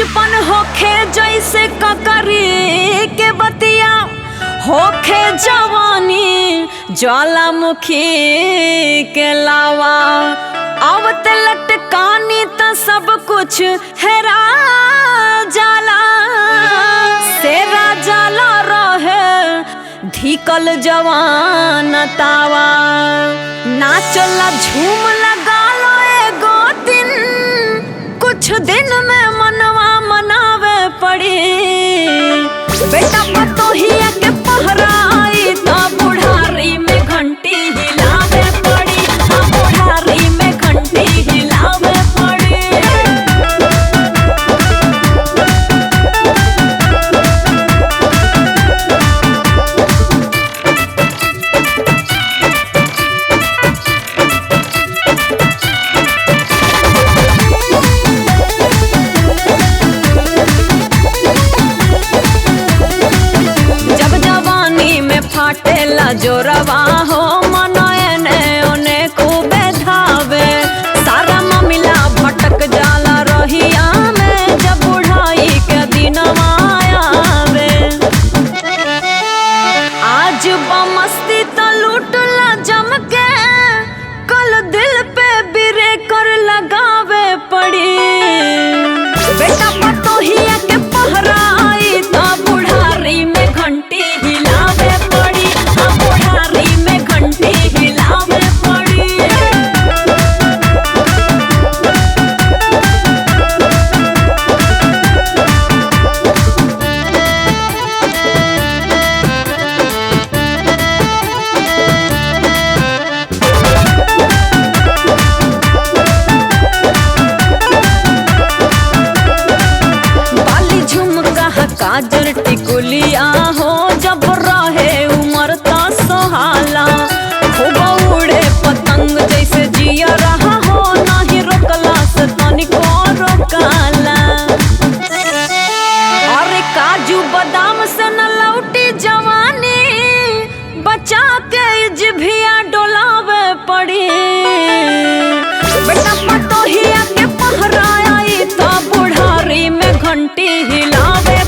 बचपन होखे जैसे ककरी के बतिया, होखे जवानी ज्वालामुखी के लावा। आवत लटकानी त सब कुछ हेरा जाला, सेरा जाला रहे धिकल जवान तावा। नाचला झूम लगा लो एगो दिन, कुछ दिन में मनवा मनावे पड़ी। बेटा पतोहिया के पहराई तो बुढ़ारी में घंटी हिलावे पड़ी, बुढ़ारी में घंटी हिलावे पड़ी। फाटेला जोरवा हो मनोने ओने खूबे धावे। सारा मामला भटक जाला रहिया में, जब बुढ़ाई के दिनवा आवे। आज बमस्ती तो लूटला जम के, कल दिल पे बिरे कर लगावे पड़ी। बेटा पतोहिया के पहराई तो बुढ़ारी में घंटी हिलावे पड़ी, बुढ़ारी में घंटी हिलावे पड़ी। बाली झुमका काजर टिकुलिया हो, जब रहे उमर तो सोहाला। खूब उड़े पतंग जैसे जिया रहा हो, नहीं रोकला से तनिको रोकाला। अरे काजू बादाम से न लौटी जवानी, बचा के जिभिया डोलावे पड़ी। बेटा पतोहिया के पहराई तो बुढ़ारी में घंटी हिलावे